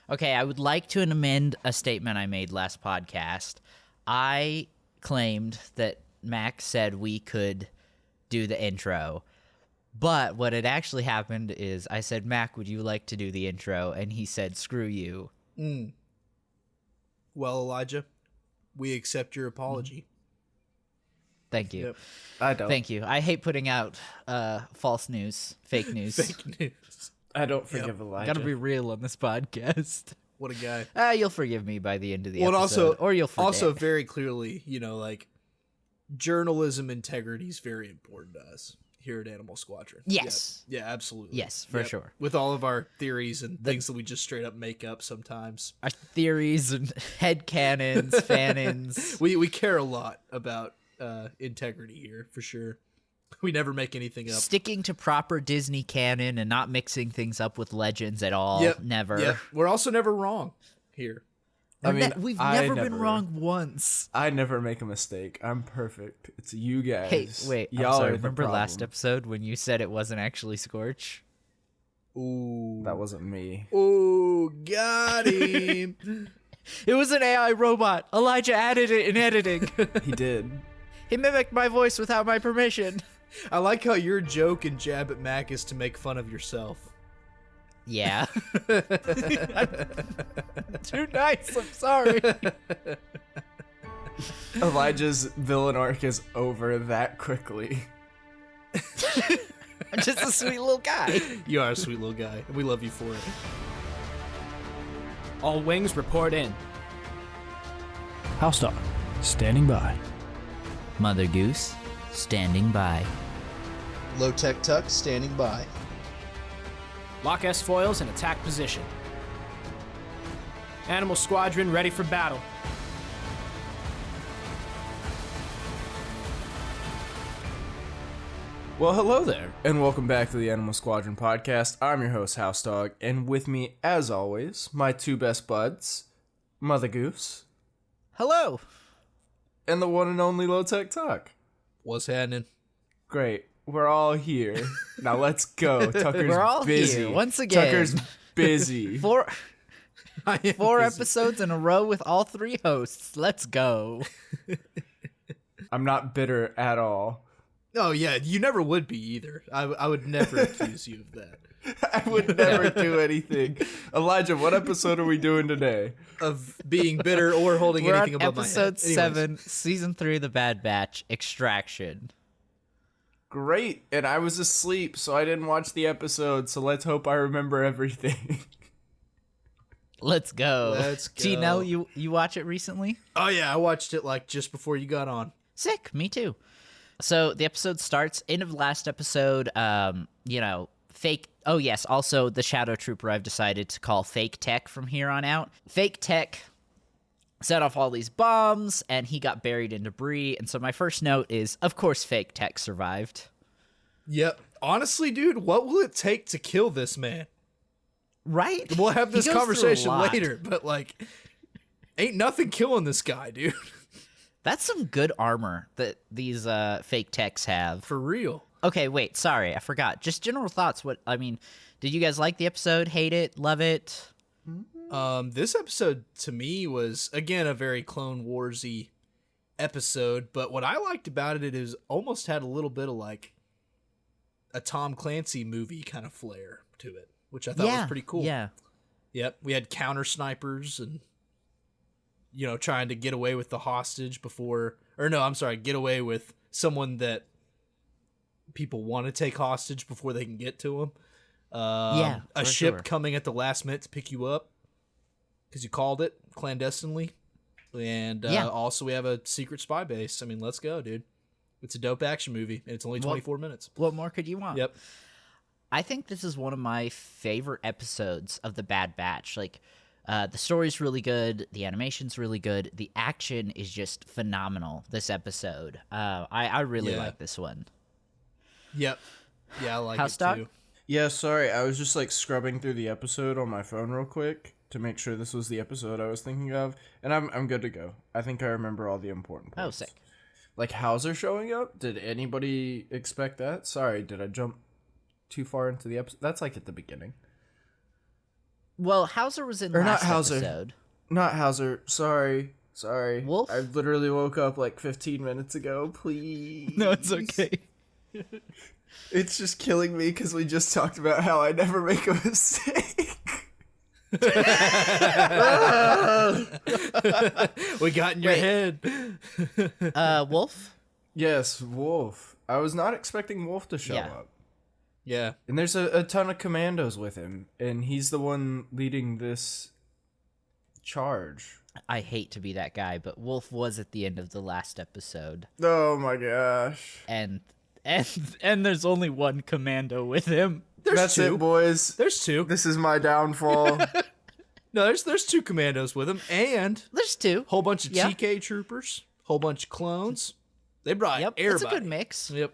Okay, I would like to amend a statement I made last podcast. I claimed that Mac said we could do the intro, but what had actually happened is I said, Mac, would you like to do the intro? And he said, screw you. Well, Elijah, we accept your apology. Thank you. Yep. I don't. Thank you. I hate putting out false news, fake news. Fake news. I don't forgive Elijah. Gotta be real on this podcast. What a guy. You'll forgive me by the end of the Well, episode. Or you'll forget. Also, very clearly, like, journalism integrity is very important to us here at Animal Squadron. Yes. Yeah, absolutely. Yes, for sure. With all of our theories and things that we just straight up make up sometimes. Our theories and headcanons, fan-ins. We care a lot about integrity here, for sure. We never make anything up. Sticking to proper Disney canon and not mixing things up with legends at all. Yep. Never. Yep. We're also never wrong here. I mean, We've I never been wrong once. I never make a mistake. I'm perfect. It's you guys. Hey, wait. Y'all I'm sorry. are the Remember last problem. episode when you said it wasn't actually Scorch? Ooh. That wasn't me. Ooh, got him. It was an AI robot. Elijah added it in editing. He did. He mimicked my voice without my permission. I like how your joke and jab at Mac is to make fun of yourself. Yeah. Too nice. I'm sorry. Elijah's villain arc is over that quickly. I'm just a sweet little guy. You are a sweet little guy, and we love you for it. All wings report in. HouseDog, standing by. Mother Goose, standing by. Lowtech Tuck standing by. Lock S foils in attack position. Animal Squadron ready for battle. Well, hello there, and welcome back to the Animal Squadron podcast. I'm your host, HouseDog, and with me, as always, my two best buds, Mother Goose, Hello. and the one and only Lowtech Tuck. What's happening? Great. We're all here. Now let's go. Tucker's We're all busy. here once again. Tucker's busy. Four Busy. episodes in a row with all three hosts. Let's go. I'm not bitter at all. Oh, yeah, you never would be either. I would never accuse you of that. I would never do anything. Elijah, what episode are we doing today? Of being bitter or holding We're anything on above my head. episode Anyways. 7, season 3 of The Bad Batch, Extraction. Great. And I was asleep, so I didn't watch the episode, so let's hope I remember everything. Let's go. Let's go. T-Nell, you watch it recently? Oh, yeah, I watched it like just before you got on. Sick, me too. So the episode starts, end of last episode, fake. Oh, yes, also the Shadow Trooper I've decided to call Fake Tech from here on out. Fake Tech set off all these bombs, and he got buried in debris. And so my first note is, of course, Fake Tech survived. Yep. Honestly, dude, what will it take to kill this man? Right? We'll have He this goes through a conversation lot. later, but, like, ain't nothing killing this guy, dude. That's some good armor that these fake techs have. For real. Okay, wait, sorry, I forgot. Just general thoughts. Did you guys like the episode? Hate it? Love it? This episode to me was again a very Clone Wars-y episode, but what I liked about it is almost had a little bit of like a Tom Clancy movie kind of flair to it, which I thought was pretty cool. Yeah. Yep, we had counter snipers and trying to get away with the hostage get away with someone that people want to take hostage before they can get to him. A ship sure. coming at the last minute to pick you up because you called it clandestinely. And also we have a secret spy base. I mean, let's go, dude. It's a dope action movie, and it's only 24 minutes. What more could you want? Yep. I think this is one of my favorite episodes of The Bad Batch. Like, the story's really good. The animation's really good. The action is just phenomenal this episode. I really like this one. Yep. Yeah, I like HouseDog? it too. Yeah, sorry. I was just like scrubbing through the episode on my phone real quick to make sure this was the episode I was thinking of, and I'm good to go. I think I remember all the important Oh, points. sick. Like Hauser showing up? Did anybody expect that? Sorry, did I jump too far into the episode? That's like at the beginning. Well, Hauser was in Or not last Hauser. episode. Not Hauser. Sorry. Wolf? I literally woke up like 15 minutes ago. Please. No, it's okay. It's just killing me because we just talked about how I never make a mistake. We got in your head. Wolf? Yes, Wolf. I was not expecting Wolf to show Yeah. up. Yeah. And there's a ton of commandos with him, and he's the one leading this charge. I hate to be that guy, but Wolf was at the end of the last episode. Oh my gosh. And there's only one commando with him. That's two. it, boys. There's two. This is my downfall. No, there's two commandos with him, and There's two. whole bunch of Yeah. TK troopers, whole bunch of clones. They brought Yep, everybody. it's a good mix. Yep.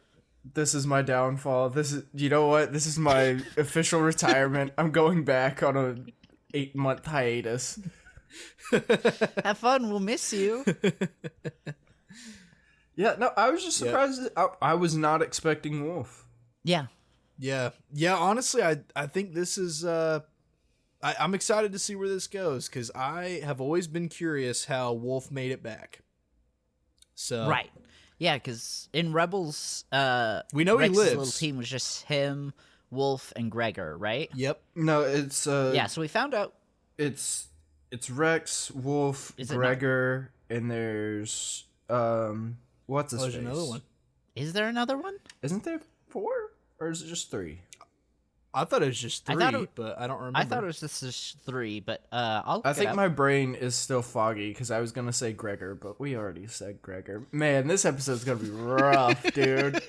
This is my downfall. You know what? This is my official retirement. I'm going back on a 8-month hiatus. Have fun. We'll miss you. Yeah, no, I was just surprised. I was not expecting Wolf. Yeah. Yeah. Honestly, I think this is. I'm excited to see where this goes because I have always been curious how Wolf made it back. So Right. Yeah, because in Rebels, we know Rex's he lives. little team was just him, Wolf, and Gregor, right? Yep. No, it's Yeah, so we found out. it's Rex, Wolf, Is it Gregor, and there's what's his There's face? another one. Is there another one? Isn't there 4 or is it just 3? I thought it was just I three, thought it- but I don't remember. I thought it was just 3, but I'll look I it think up. my brain is still foggy because I was gonna say Gregor, but we already said Gregor. Man, this episode's gonna be rough, dude.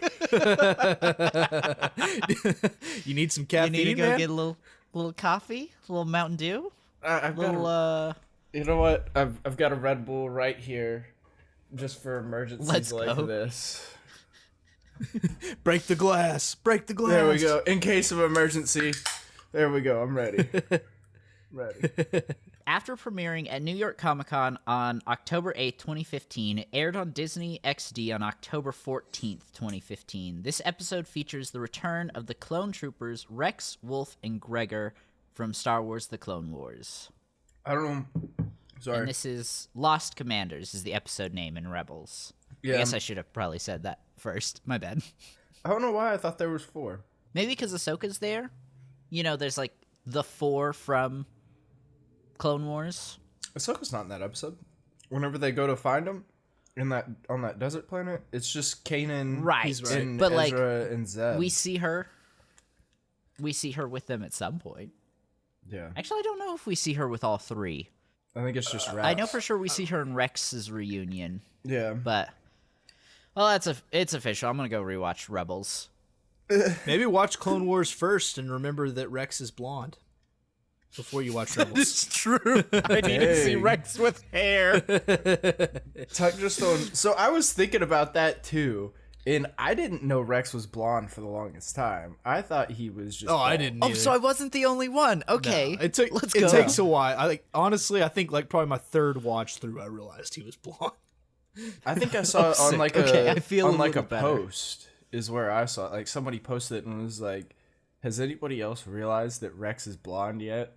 You need some You caffeine, need to go man? get a little coffee, a little Mountain Dew, I've got little you know what? I've got a Red Bull right here, just for emergencies Let's like go. this. Break the glass. Break the glass. There we go. In case of emergency. There we go. I'm ready. Ready. After premiering at New York Comic Con on October 8th, 2015, it aired on Disney XD on October 14th, 2015. This episode features the return of the clone troopers Rex, Wolf, and Gregor from Star Wars The Clone Wars. I don't know. Sorry. And this is Lost Commanders is the episode name in Rebels. Yeah. I guess I should have probably said that first. My bad. I don't know why I thought there was 4. Maybe because Ahsoka's there. You know, there's like the 4 from Clone Wars. Ahsoka's not in that episode. Whenever they go to find him on that desert planet, it's just Kanan, Right. He's right. and But, like, Ezra and Zeb. We see her with them at some point. Yeah, Actually, I don't know if we see her with all 3. I think it's just Rex. I know for sure we see her in Rex's reunion, Yeah, but well, it's official. I'm gonna go rewatch Rebels. Maybe watch Clone Wars first and remember that Rex is blonde before you watch Rebels. It's true. I need to see Dang. Rex with hair. Tuck just throwing. So I was thinking about that too, and I didn't know Rex was blonde for the longest time. I thought he was just. Oh, I bald. didn't. Oh, either. so I wasn't the only one. Okay, It took. Let's it go. takes a while. Honestly, I think like probably my third watch through, I realized he was blonde. I think I saw it on sick. like Okay, a I feel on a like a little better. post is where I saw it. Like somebody posted it and was like, "Has anybody else realized that Rex is blonde yet?"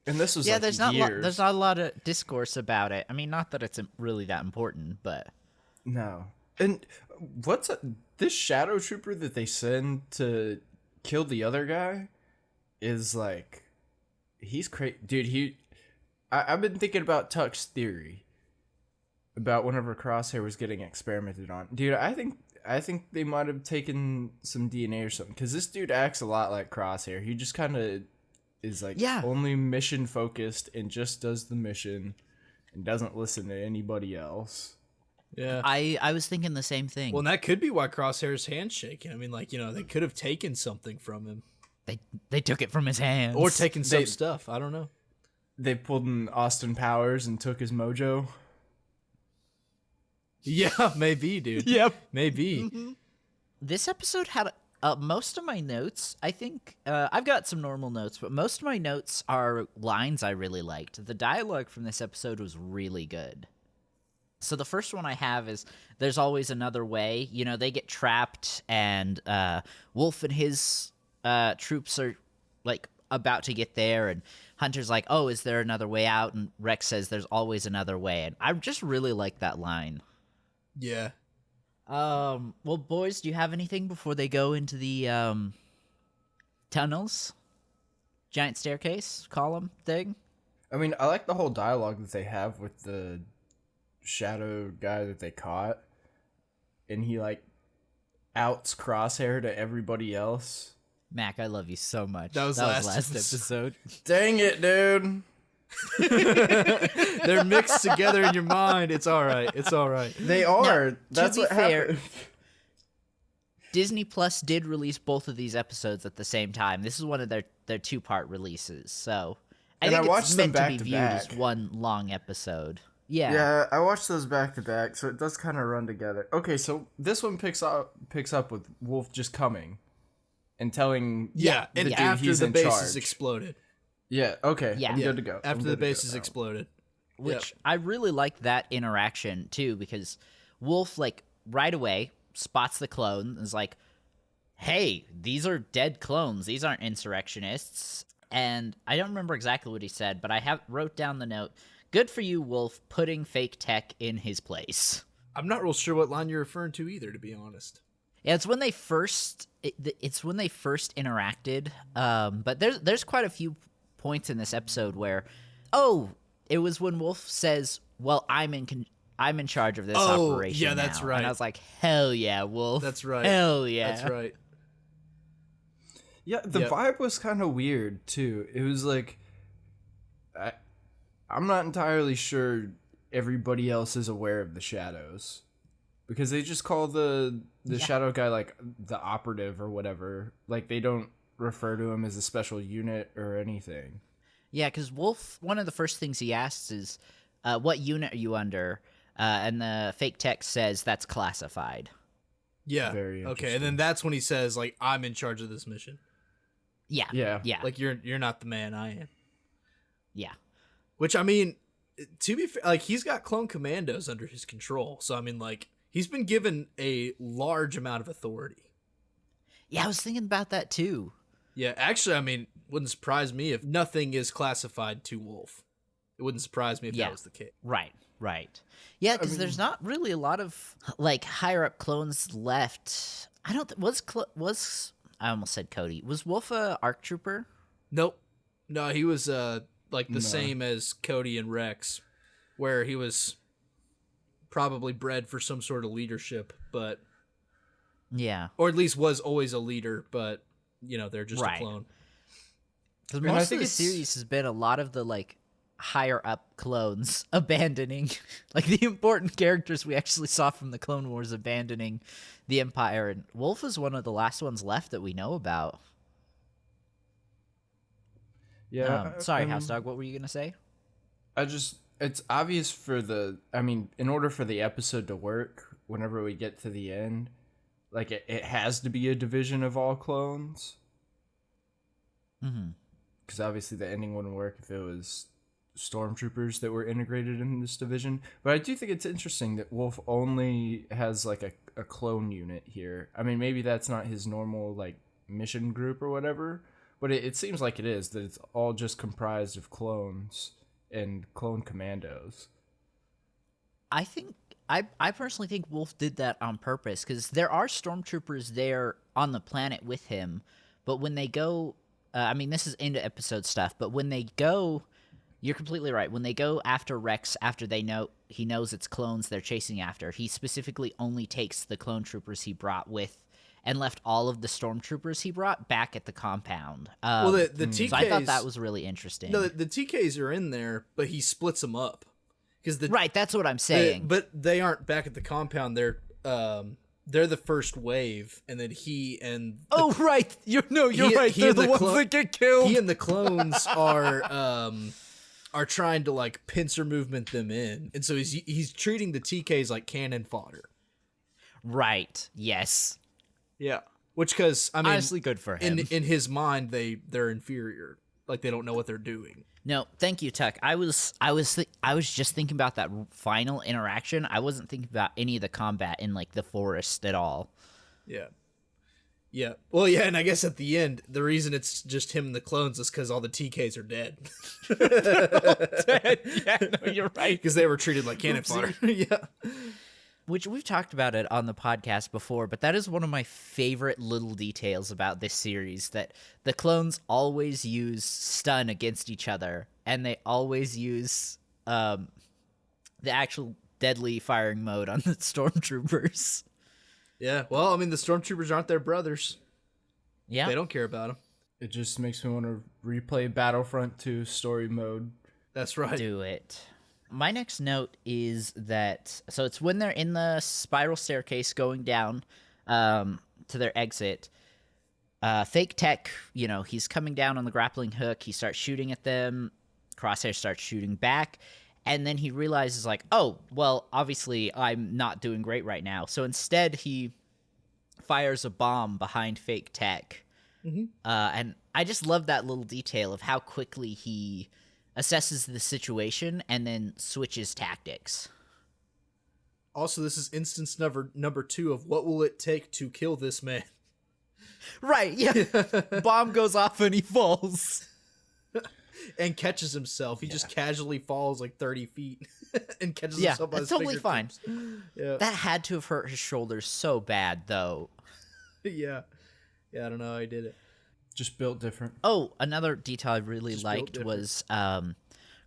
And this was yeah. like There's years. not a lot of discourse about it. I mean, not that it's really that important, but No. And this shadow trooper that they send to kill the other guy is like, he's crazy, dude. I've been thinking about Tuck's theory about whenever Crosshair was getting experimented on, dude. I think they might have taken some DNA or something, because this dude acts a lot like Crosshair. He just kind of is like only mission focused and just does the mission and doesn't listen to anybody else. Yeah. I was thinking the same thing. Well, and that could be why Crosshair's hand's shaking. I mean, like, they could have taken something from him they took it from his hands, or taken some They- stuff. I don't know. They pulled in Austin Powers and took his mojo. Yeah, maybe, dude. Yep. Maybe. This episode had most of my notes. I think I've got some normal notes, but most of my notes are lines I really liked. The dialogue from this episode was really good. So the first one I have is "There's always another way." You know, they get trapped, and Wolf and his troops are like about to get there, and Hunter's like, oh, is there another way out? And Rex says there's always another way. And I just really like that line. Yeah. Well, boys, do you have anything before they go into the tunnels? Giant staircase column thing? I mean, I like the whole dialogue that they have with the shadow guy that they caught. And he, like, outs Crosshair to everybody else. Mac, I love you so much. That was last episode. Dang it, dude. They're mixed together in your mind. It's all right. It's all right. They are. Now, That's to be what fair, happened. Disney Plus did release both of these episodes at the same time. This is one of their 2-part releases, so I And think I watched it's them meant to back be to viewed back. as one long episode. Yeah. Yeah, I watched those back to back, so it does kind of run together. Okay, so this one picks up with Wolf just coming and telling Yeah, and dude after he's the in base charge. is exploded. Yeah, okay, Yeah. I'm Yeah, good to go. I'm After the good to base go is now. exploded. Which I really like that interaction too, because Wolf, like, right away spots the clone and is like, hey, these are dead clones. These aren't insurrectionists. And I don't remember exactly what he said, but I wrote down the note. Good for you, Wolf, putting fake tech in his place. I'm not real sure what line you're referring to either, to be honest. Yeah, it's when they first interacted. But there's quite a few points in this episode where, it was when Wolf says, "Well, I'm in charge of this operation." Yeah, that's now." right. And I was like, "Hell yeah, Wolf! That's right. Hell yeah, That's right. Yeah, the Yep. vibe was kind of weird too. It was like, I'm not entirely sure everybody else is aware of the shadows, because they just call the shadow guy like the operative or whatever. Like they don't refer to him as a special unit or anything. Yeah, because Wolf, one of the first things he asks is, "What unit are you under?" And the fake tech says that's classified. Yeah. Very Okay, interesting. and then that's when he says, like, I'm in charge of this mission. Yeah, Yeah. yeah, Like, you're not the man, I am. yeah. Which, I mean, to be fair, like, he's got clone commandos under his control. So, I mean, like, he's been given a large amount of authority. Yeah, I was thinking about that too. Yeah, actually, I mean, wouldn't surprise me if nothing is classified to Wolf. It wouldn't surprise me if Yeah. that was the case. Right. Yeah, because there's not really a lot of, like, higher up clones left. I don't was I almost said Cody. Was Wolf a ARC trooper? Nope. No, he was like the same as Cody and Rex, where he was probably bred for some sort of leadership, but Yeah, or at least was always a leader, but you know, they're just Right. a clone. because And I most of think the it's- series has been a lot of the, like, higher up clones abandoning, like, the important characters we actually saw from the Clone Wars abandoning the Empire, and Wolf is one of the last ones left that we know about. Yeah. Sorry, I mean, HouseDog, what were you gonna say? It's obvious in order for the episode to work, whenever we get to the end, like it has to be a division of all clones. Mm-hmm. Because obviously the ending wouldn't work if it was stormtroopers that were integrated in this division. But I do think it's interesting that Wolf only has like a clone unit here. I mean, maybe that's not his normal like mission group or whatever, but it seems like it is, that it's all just comprised of clones and clone commandos. I personally think Wolf did that on purpose, because there are stormtroopers there on the planet with him, but when they go, I mean, this is into episode stuff, but when they go, you're completely right. When they go after Rex, after he knows it's clones they're chasing after, he specifically only takes the clone troopers he brought with, and left all of the stormtroopers he brought back at the compound. Well, the TKs. So I thought that was really interesting. No, the TKs are in there, but he splits them up because Right, that's what I'm saying. but they aren't back at the compound. They're the first wave, and then he and Right. You're he- right. he They're and the the ones clo- that get killed. he and the clones are trying to like pincer movement them in, and so he's treating the TKs like cannon fodder. Right. Yes. Yeah, which because I mean, Honestly, good for him. in his mind they're inferior, like they don't know what they're doing. No, thank you, Tuck. I was just thinking about that final interaction. I wasn't thinking about any of the combat in like the forest at all. Yeah. Yeah. Well, yeah, and I guess at the end, the reason it's just him and the clones is because all the TKs are dead. Yeah, no, you're right. Because they were treated like cannon fodder. Yeah. Which we've talked about it on the podcast before, but that is one of my favorite little details about this series, that the clones always use stun against each other, and they always use the actual deadly firing mode on the stormtroopers. Yeah. Well, I mean, the stormtroopers aren't their brothers. Yeah. They don't care about them. It just makes me want to replay Battlefront 2 story mode. That's right. Do it. My next note is that, so it's when they're in the spiral staircase going down to their exit. Fake Tech, he's coming down on the grappling hook. He starts shooting at them. Crosshair starts shooting back. And then he realizes, like, oh, well, obviously I'm not doing great right now. So instead he fires a bomb behind Fake Tech. Mm-hmm. And I just love that little detail of how quickly he assesses the situation and then switches tactics. Also, this is instance number 2 of what will it take to kill this man. Right, yeah. Bomb goes off and he falls. And catches himself. He just casually falls like 30 feet and catches Yeah, himself by that's his totally fine. fingertips. Yeah. That had to have hurt his shoulders so bad, though. Yeah. Yeah, I don't know how he did it. Just built different. Oh, another detail I really Just built liked different. was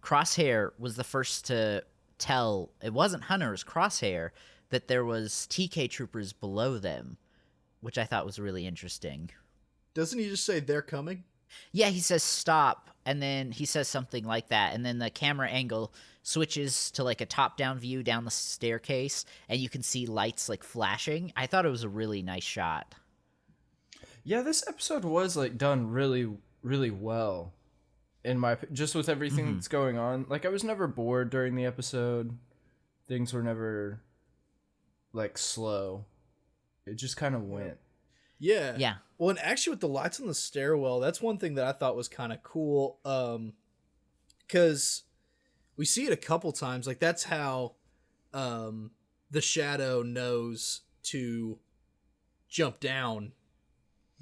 Crosshair was the first to tell, it wasn't Hunter, it was Crosshair, that there was TK troopers below them, which I thought was really interesting. Doesn't he just say they're coming? Yeah, he says stop, and then he says something like that, and then the camera angle switches to like a top-down view down the staircase, and you can see lights like flashing. I thought it was a really nice shot. Yeah, this episode was like done really, really well. Just with everything that's going on. Like, I was never bored during the episode. Things were never like slow. It just kind of went. Yeah. Yeah. Well, and actually with the lights on the stairwell, that's one thing that I thought was kind of cool. Because we see it a couple times. Like, that's how the Shadow knows to jump down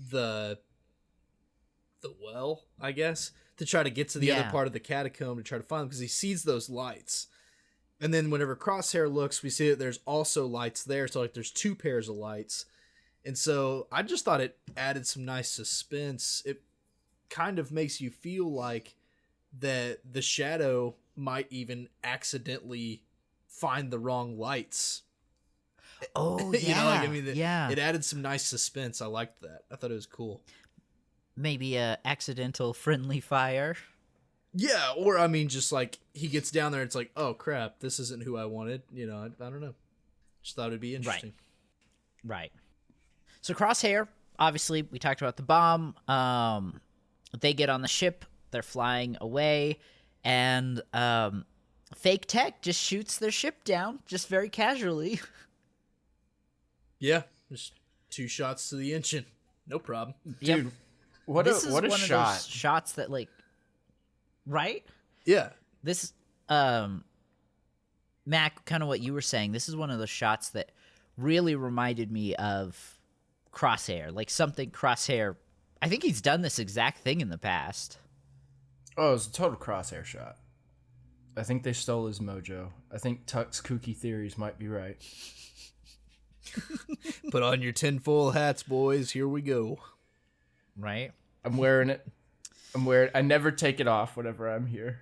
the well, I guess, to try to get to the other part of the catacomb to try to find them, because he sees those lights. And then whenever Crosshair looks, we see that there's also lights there. So, like, there's 2 pairs of lights. And so I just thought it added some nice suspense. It kind of makes you feel like that the Shadow might even accidentally find the wrong lights. Oh, yeah. Yeah. It added some nice suspense. I liked that. I thought it was cool. Maybe a accidental friendly fire. Yeah, or I mean, just like he gets down there, it's like, oh crap, this isn't who I wanted. I don't know. Just thought it'd be interesting. Right. So Crosshair, obviously, we talked about the bomb. They get on the ship. They're flying away. And Fake Tech just shoots their ship down, just very casually. Yeah, just 2 shots to the engine. No problem. Dude, what This a is what a one shot. of those shots that, like, right? Yeah. This, Mac, kind of what you were saying, this is one of those shots that really reminded me of Crosshair. Like, something Crosshair, I think he's done this exact thing in the past. Oh, it was a total Crosshair shot. I think they stole his mojo. I think Tuck's kooky theories might be right. Put on your tinfoil hats, boys. Here we go. Right? I'm wearing it. I never take it off whenever I'm here.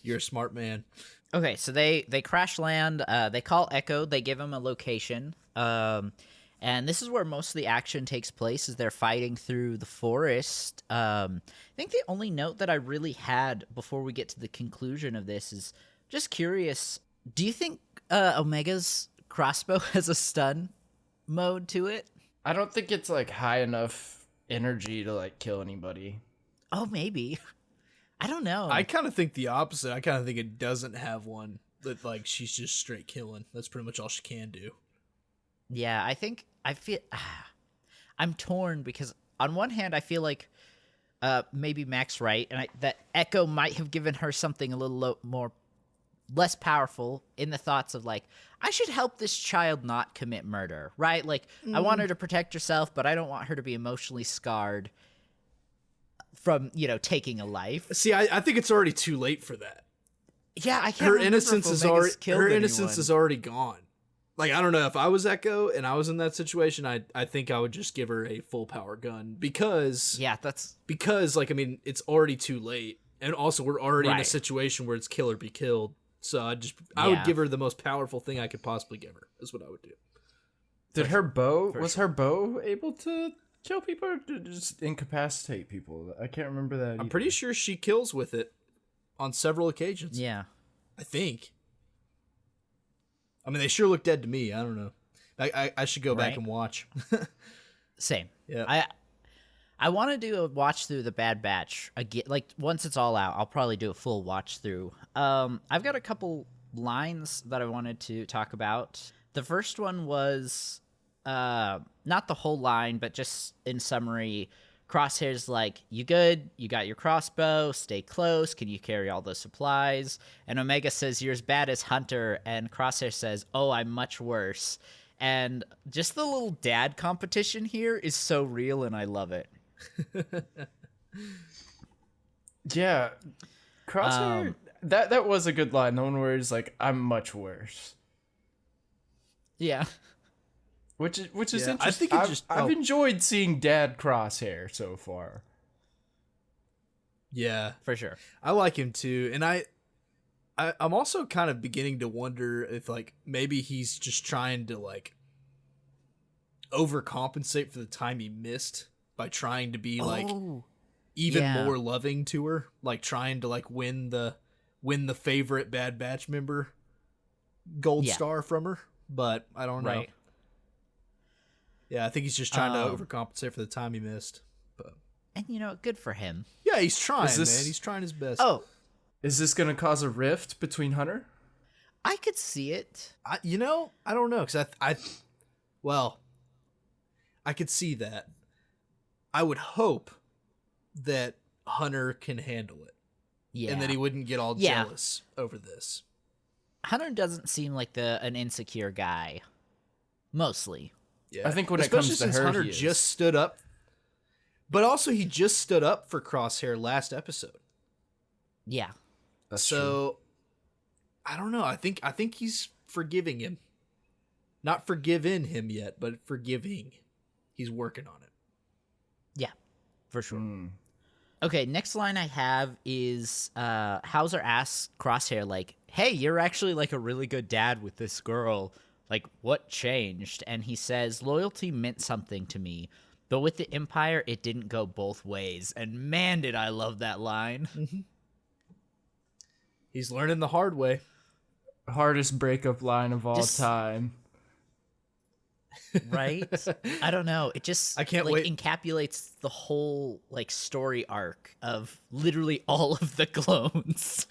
You're a smart man. Okay, so they crash land. They call Echo. They give him a location. And this is where most of the action takes place, as they're fighting through the forest. I think the only note that I really had before we get to the conclusion of this is just curious. Do you think Omega's crossbow has a stun mode to it? I don't think it's like high enough energy to like kill anybody. Oh, maybe. I don't know. I kind of think the opposite. I kind of think it doesn't have one that, like, she's just straight killing. That's pretty much all she can do. Yeah, I feel I'm torn, because on one hand I feel like maybe Mac's right, and that Echo might have given her something a little more less powerful in the thoughts of like, I should help this child not commit murder, right? Like, I want her to protect herself, but I don't want her to be emotionally scarred from, taking a life. See, I think it's already too late for that. Yeah, I can't Her remember innocence if is Omega's already killed her innocence anyone. is already gone. Like, I don't know, if I was Echo and I was in that situation, I think I would just give her a full power gun because Yeah, that's like, I mean, it's already too late, and also we're already in a Right. situation where it's kill or be killed. So I would Yeah. give her the most powerful thing I could possibly give her. Is what I would do. Did her bow For was sure. her bow able to kill people or did it just incapacitate people? I can't remember that. I'm pretty sure she kills with it on several occasions. yeah. I think. I mean, they sure look dead to me. I don't know. I should go back Right. and watch. Same. Yeah. I want to do a watch through the Bad Batch again. Like once it's all out, I'll probably do a full watch through. I've got a couple lines that I wanted to talk about. The first one was not the whole line, but just in summary. Crosshair's like, "You good? You got your crossbow? Stay close. Can you carry all the supplies?" And Omega says, "You're as bad as Hunter." And Crosshair says, "Oh, I'm much worse." And just the little dad competition here is so real, and I love it. Yeah. Crosshair that was a good line. The one where he's like, I'm much worse. Yeah. Which is Yeah, interesting. I think it I've enjoyed seeing Dad Crosshair so far. Yeah. For sure. I like him too, and I'm also kind of beginning to wonder if like maybe he's just trying to like overcompensate for the time he missed by trying to be like even yeah. more loving to her, like trying to like win the favorite Bad Batch member gold Yeah. star from her. But I don't know. Right. Yeah, I think he's just trying to Um, overcompensate for the time he missed. But And, good for him. yeah, he's trying, Is this- man. He's trying his best. Oh, Is this going to cause a rift between Hunter? I could see it. I don't know, because I could see that. I would hope that Hunter can handle it, Yeah. and that he wouldn't get all Yeah. jealous over this. Hunter doesn't seem like an insecure guy. Mostly. Yeah, I think when it especially comes to since her, Hunter he is. just stood up, but also he just stood up for Crosshair last episode. Yeah. That's true. So I don't know. I think he's forgiving him. Not forgiven him yet, but forgiving. He's working on it. Yeah. For sure. Mm. Okay, next line I have is Hauser asks Crosshair, like, "Hey, you're actually like a really good dad with this girl. Like, what changed?" And he says, "Loyalty meant something to me, but with the Empire, it didn't go both ways." And man, did I love that line. He's learning the hard way. Hardest breakup line of all Just- time. Right? I don't know. It just I can't like, wait. encapsulates the whole like story arc of literally all of the clones.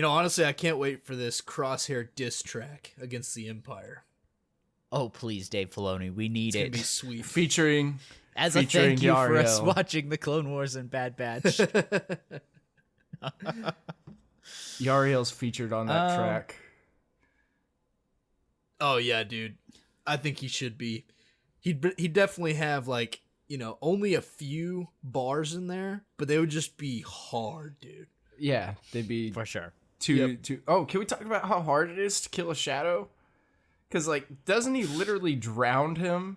Honestly, I can't wait for this Crosshair diss track against the Empire. Oh, please, Dave Filoni, we need It's gonna it. be sweet. Featuring As a featuring thank you for us Yariel. watching the Clone Wars and Bad Batch. Yariel's featured on that track. Oh yeah, dude. I think he should be. He'd definitely have like only a few bars in there, but they would just be hard, dude. Yeah, they'd be For sure. too. Oh, can we talk about how hard it is to kill a shadow? Because like, doesn't he literally drown him?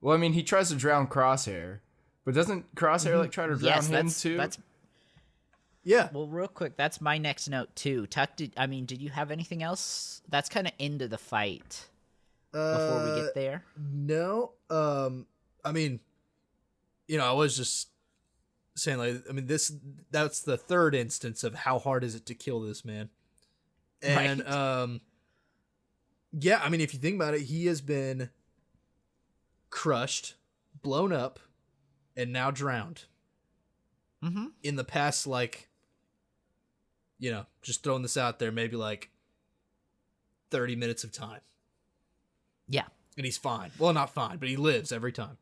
Well, I mean, he tries to drown Crosshair, but doesn't Crosshair like try to drown Yes, him too? that's Yeah. well, real quick. That's my next note too. Tuck, did you have anything else? That's kind of into the fight before we get there. No. I mean, I was just saying, like, I mean, that's the third instance of how hard is it to kill this man. And Right. yeah, I mean, if you think about it, he has been crushed, blown up, and now drowned. Mm-hmm. In the past, like, just throwing this out there, maybe like 30 minutes of time. Yeah. And he's fine. Well, not fine, but he lives every time.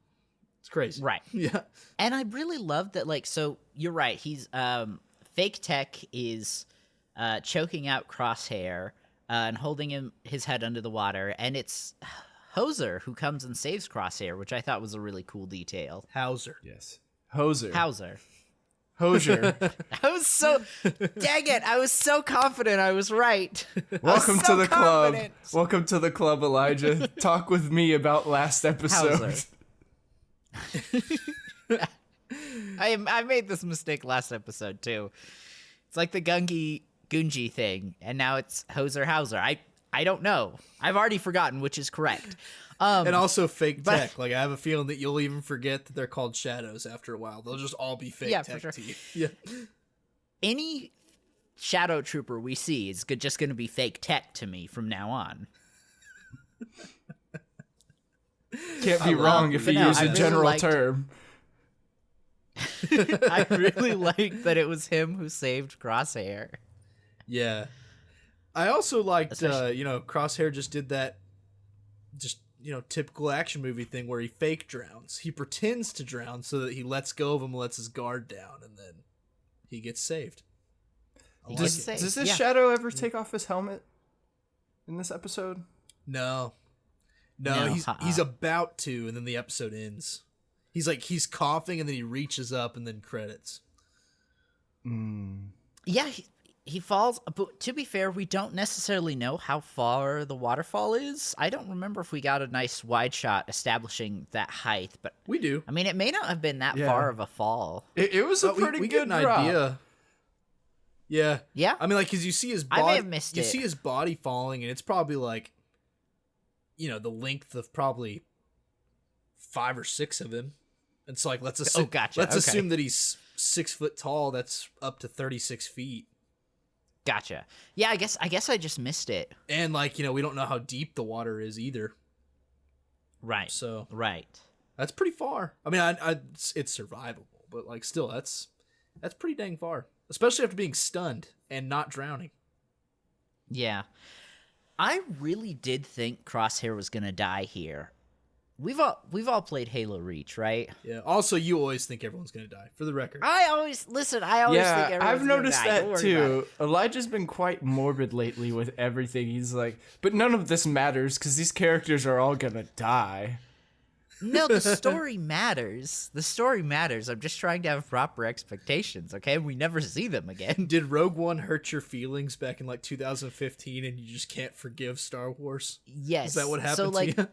It's crazy. Right. Yeah. And I really love that. Like, so you're right. He's fake tech is choking out Crosshair and holding his head under the water. And it's Hoser who comes and saves Crosshair, which I thought was a really cool detail. Hauser. Yes. Hosier. I was so dang it! I was so confident I was right. Welcome so to the confident. club. Welcome to the club, Elijah. Talk with me about last episode. I made this mistake last episode too. It's like the Gungi thing, and now it's Hauser. I don't know. I've already forgotten which is correct. And also fake tech. Like, I have a feeling that you'll even forget that they're called shadows after a while. They'll just all be fake tech for sure. to you. Yeah. Any shadow trooper we see is just going to be fake tech to me from now on. Can't be wrong if you use a really general term. I really like that it was him who saved Crosshair. Yeah. I also liked, Crosshair just did that, typical action movie thing where he fake drowns. He pretends to drown so that he lets go of him, lets his guard down, and then he gets saved. Does this shadow ever take off his helmet in this episode? No, uh-uh. he's about to, and then the episode ends. He's coughing, and then he reaches up, and then credits. Yeah, he falls, but to be fair, we don't necessarily know how far the waterfall is. I don't remember if we got a nice wide shot establishing that height, but We do. I mean, it may not have been that far of a fall. It was a But pretty we good get an drop. idea. Yeah. Yeah? I mean, like, because you see his I body. may have missed you it. see his body falling, and it's probably like, the length of probably 5 or 6 of him. And so, like, let's assume. gotcha. Let's Okay. assume that he's 6 foot tall. That's up to 36 feet. Gotcha. Yeah, I guess I just missed it. And like, we don't know how deep the water is either. Right. So Right. that's pretty far. I mean, it's survivable, but like, still, that's pretty dang far, especially after being stunned and not drowning. Yeah. I really did think Crosshair was gonna die here. We've all played Halo Reach, right? Yeah. Also, you always think everyone's gonna die. For the record. I always think everyone's I've noticed gonna die. Don't that worry about too. it. Elijah's been quite morbid lately with everything. He's like, but none of this matters because these characters are all gonna die. No, the story matters. The story matters. I'm just trying to have proper expectations, okay? We never see them again. Did Rogue One hurt your feelings back in like 2015, and you just can't forgive Star Wars? Yes. Is that what happened so, like, to you?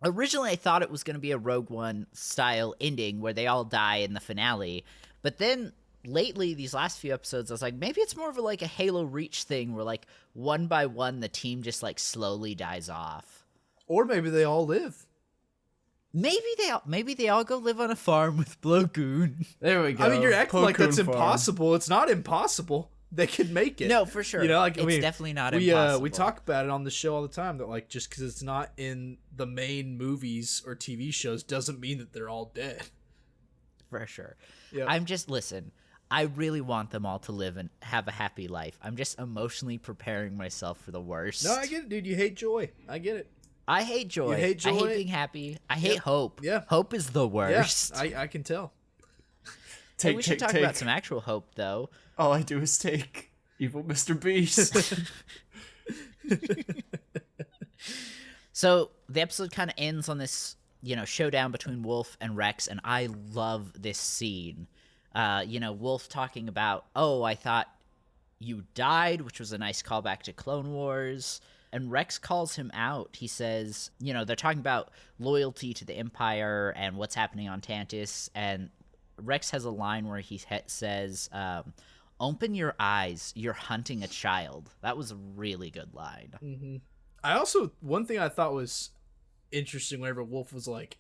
Originally, I thought it was going to be a Rogue One style ending where they all die in the finale. But then lately, these last few episodes, I was like, maybe it's more of a Halo Reach thing where, like, one by one, the team just, like, slowly dies off. Or maybe they all live. Maybe they all go live on a farm with Plo Koon. There we go. I mean, you're acting like that's Plo Koon farm. impossible. It's not impossible. They could make it. No, for sure. It's definitely not impossible. We talk about it on the show all the time that, like, just because it's not in the main movies or TV shows doesn't mean that they're all dead. For sure. Yeah. Listen, I really want them all to live and have a happy life. I'm just emotionally preparing myself for the worst. No, I get it, dude. You hate joy. I get it. I hate joy. You hate joy? I hate being happy. I hate hope. Yeah. Hope is the worst. Yeah, I can tell. Hey, we should talk about some actual hope, though. All I do is take evil Mr. Beast. So the episode kind of ends on this, showdown between Wolf and Rex, and I love this scene. Wolf talking about, I thought you died, which was a nice callback to Clone Wars. And Rex calls him out. He says, they're talking about loyalty to the Empire and what's happening on Tantus. And Rex has a line where he says, open your eyes, you're hunting a child. That was a really good line. Mm-hmm. I also, one thing I thought was interesting whenever Wolf was like,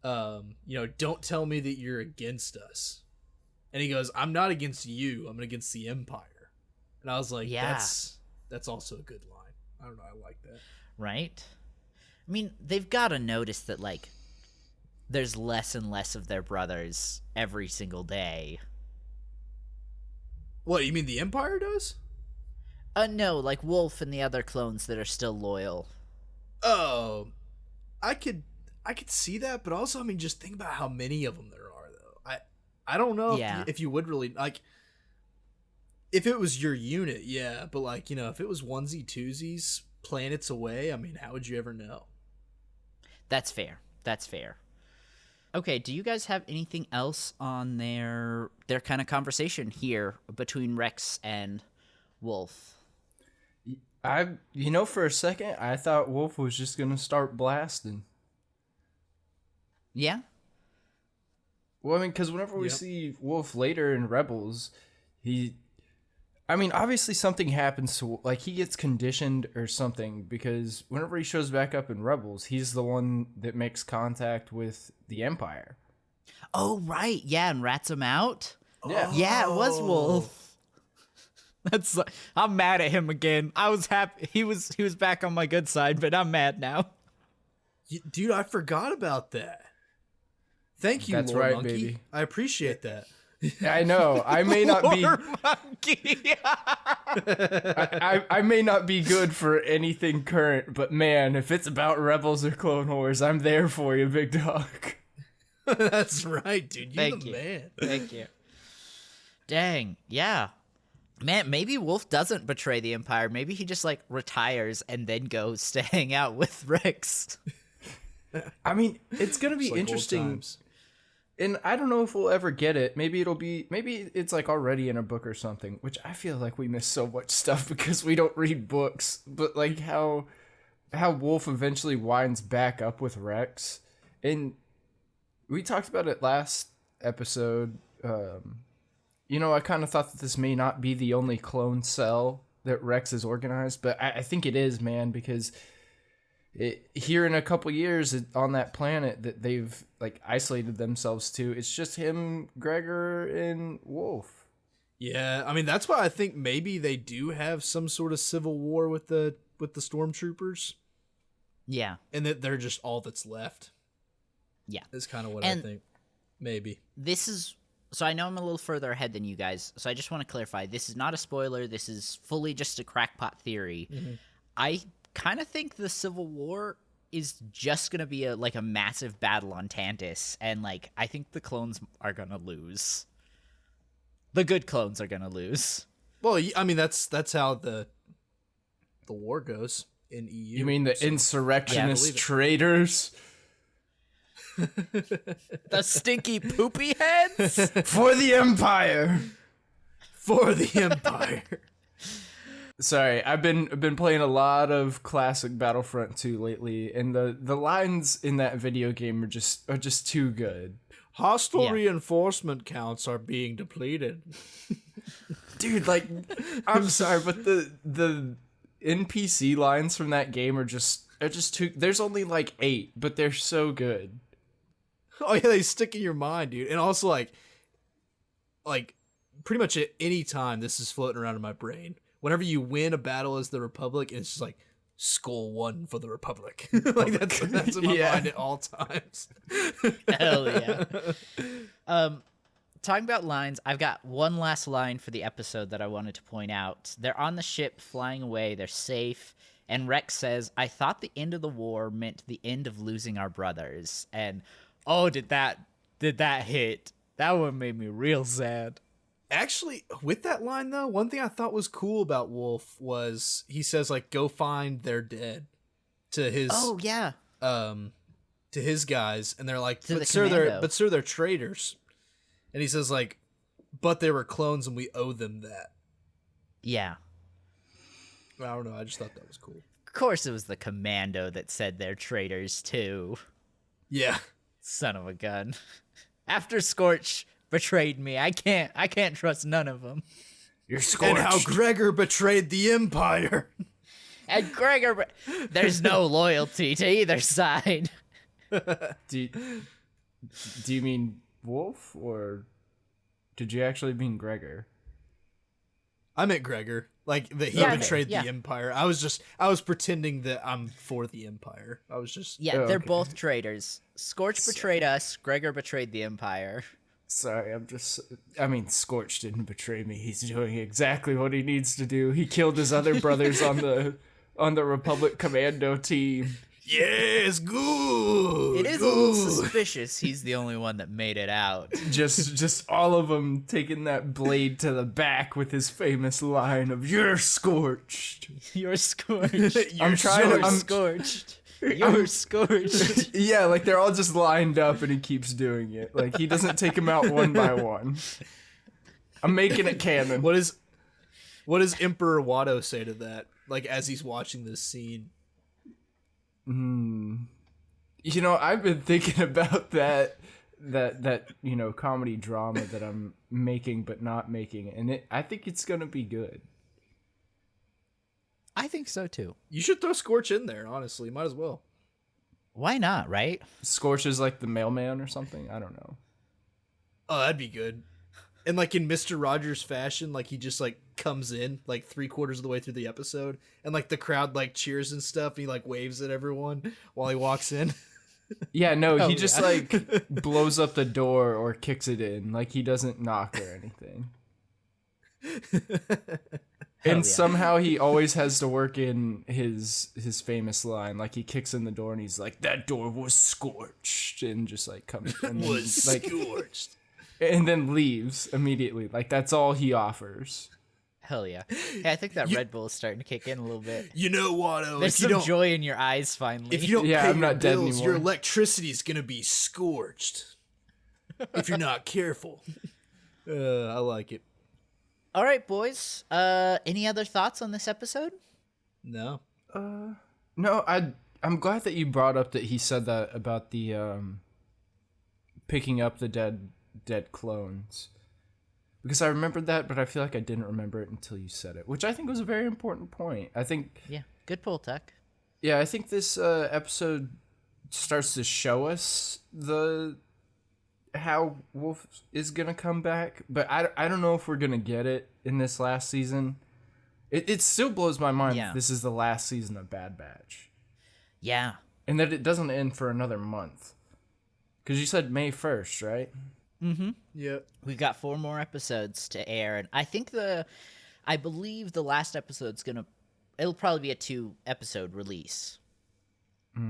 don't tell me that you're against us. And he goes, I'm not against you, I'm against the Empire. And I was like, Yeah. that's also a good line. I don't know, I like that. Right? I mean, they've got to notice that, like, there's less and less of their brothers every single day. What, you mean the Empire does? No, like Wolf and the other clones that are still loyal. Oh, I could see that, but also, I mean, just think about how many of them there are, though. I don't know Yeah. if you would really, like, if it was your unit, yeah, but like, if it was onesie twosies planets away, I mean, how would you ever know? That's fair. That's fair. Okay, do you guys have anything else on their kind of conversation here between Rex and Wolf? For a second, I thought Wolf was just gonna start blasting. Yeah? Well, I mean, because whenever we see Wolf later in Rebels, obviously something happens to, like, he gets conditioned or something, because whenever he shows back up in Rebels, he's the one that makes contact with the Empire. Oh, right. Yeah, and rats him out? Yeah. Yeah, it was Wolf. I'm mad at him again. I was happy he was back on my good side, but I'm mad now. Dude, I forgot about that. Thank you, That's Lord right, Monkey. baby. I appreciate that. I know. I may not be. Monkey. I may not be good for anything current, but man, if it's about Rebels or Clone Wars, I'm there for you, big dog. That's right, dude. You're Thank the you. man. Thank you. Dang, yeah. Man, maybe Wolf doesn't betray the Empire. Maybe he just, like, retires and then goes to hang out with Rex. I mean, it's gonna be It's like old interesting. times. And I don't know if we'll ever get it. Maybe it's like already in a book or something, which I feel like we miss so much stuff because we don't read books. But like how Wolf eventually winds back up with Rex. And we talked about it last episode. I kind of thought that this may not be the only clone cell that Rex has organized, but I think it is, man, because here in a couple years on that planet that they've like isolated themselves to, it's just him, Gregor, and Wolf. Yeah, I mean, that's why I think maybe they do have some sort of civil war with the stormtroopers, Yeah. and that they're just all that's left. Yeah. Is kind of what And I think. Maybe. So I know I'm a little further ahead than you guys, so I just want to clarify. This is not a spoiler. This is fully just a crackpot theory. Mm-hmm. I kind of think the Civil War is just going to be a massive battle on Tantus, and like I think the clones are going to lose. The good clones are going to lose. Well, I mean, that's how the war goes in EU. You mean the so- insurrectionist believe it. traitors? The stinky poopy heads? For the Empire! for the Empire? Sorry, I've been playing a lot of classic Battlefront 2 lately, and the lines in that video game are just too good. Hostile Yeah. reinforcement counts are being depleted. Dude, like, I'm sorry, but the NPC lines from that game are just too. There's only like 8, but they're so good. Oh yeah, they stick in your mind, dude. And also like pretty much at any time this is floating around in my brain. Whenever you win a battle as the Republic, and it's just like Skull 1 for the Republic. Like that's in my Yeah. mind at all times. Hell yeah. Talking about lines, I've got one last line for the episode that I wanted to point out. They're on the ship flying away, they're safe, and Rex says, "I thought the end of the war meant the end of losing our brothers." And oh, did that hit? That one made me real sad. Actually, with that line though, one thing I thought was cool about Wolf was he says like, "Go find their dead," to his Oh yeah. to his guys, and they're like, To "But the sir, commando. they're traitors," and he says like, "But they were clones, and we owe them that." Yeah. I don't know. I just thought that was cool. Of course it was the commando that said they're traitors too. Yeah. Son of a gun. After Scorch betrayed me, I can't trust none of them. You're And scorched. how Gregor betrayed the Empire. And Gregor, there's no loyalty to either side. Do you mean Wolf, or did you actually mean Gregor? I meant Gregor. Like that he Yeah, betrayed yeah. the Empire. I was pretending that I'm for the Empire. I was just Yeah, Oh, they're okay. both traitors. Scorch betrayed us. Gregor betrayed the Empire. Sorry, Scorch didn't betray me. He's doing exactly what he needs to do. He killed his other brothers on the Republic Commando team. Yes, good. It is a little suspicious he's the only one that made it out. Just all of them taking that blade to the back with his famous line of "You're scorched." You're scorched. I'm trying to. I'm, scorched. You're scorched. yeah, like they're all just lined up, and he keeps doing it. Like he doesn't take them out one by one. I'm making it canon. What does Emperor Watto say to that? Like as he's watching this scene. You know, I've been thinking about that comedy drama that I'm making but not making, and I think it's gonna be good. I think so too. You should throw Scorch in there, honestly. Might as well. Why not, right? Scorch is like the mailman or something. I don't know. Oh, that'd be good. And like in Mr. Rogers fashion, like he just like comes in like 3/4 of the way through the episode, and like the crowd like cheers and stuff. And he like waves at everyone while he walks in. Yeah, no, Oh, he just yeah. like blows up the door or kicks it in. Like he doesn't knock or anything. Hell And yeah. somehow he always has to work in his famous line. Like he kicks in the door and he's like, "That door was scorched," and just like comes and Was like scorched. and then leaves immediately. Like that's all he offers. Hell yeah. Hey, I think that Red Bull is starting to kick in a little bit. You know, Watto, There's if you some don't joy in your eyes finally. if you don't Yeah, pay I'm your not dead bills, your anymore. electricity's gonna be scorched. If you're not careful. I like it. All right, boys. Any other thoughts on this episode? No. No, I'm glad that you brought up that he said that about the picking up the dead clones. Because I remembered that, but I feel like I didn't remember it until you said it, which I think was a very important point. I think Yeah, good pull, Tuck. Yeah, I think this episode starts to show us how Wolf is gonna come back, but I don't know if we're gonna get it in this last season. It still blows my mind Yeah. that this is the last season of Bad Batch, Yeah. and that it doesn't end for another month. Because you said May 1st, right? Yep. We've got 4 more episodes to air, and I believe the last episode's it'll probably be a 2-episode release. I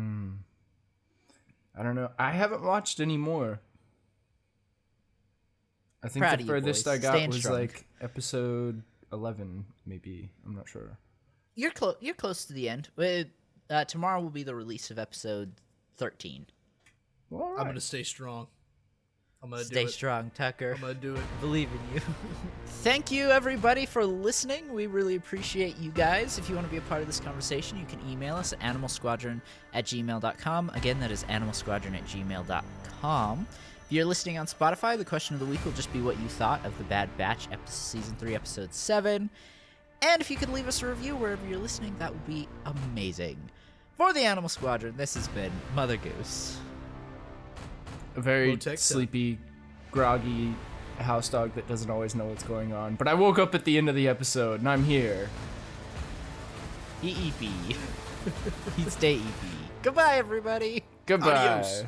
don't know. I haven't watched any more. I think Proud the of you, furthest boys. I got Staying was strong. like episode 11, maybe. I'm not sure. You're close to the end. Tomorrow will be the release of episode 13. Well, all I'm right. gonna stay strong. I'm gonna Stay do it. strong, Tucker. I'm gonna do it. Believe in you. Thank you, everybody, for listening. We really appreciate you guys. If you want to be a part of this conversation, you can email us at animalsquadron@gmail.com. Again, that is animalsquadron@gmail.com. If you're listening on Spotify, the question of the week will just be what you thought of The Bad Batch, Season 3, Episode 7. And if you could leave us a review wherever you're listening, that would be amazing. For the Animal Squadron, this has been Mother Goose. A very Lowtech sleepy, groggy house dog that doesn't always know what's going on. But I woke up at the end of the episode, and I'm here. EEP. He'd stay EP. Goodbye, everybody. Goodbye. Adios.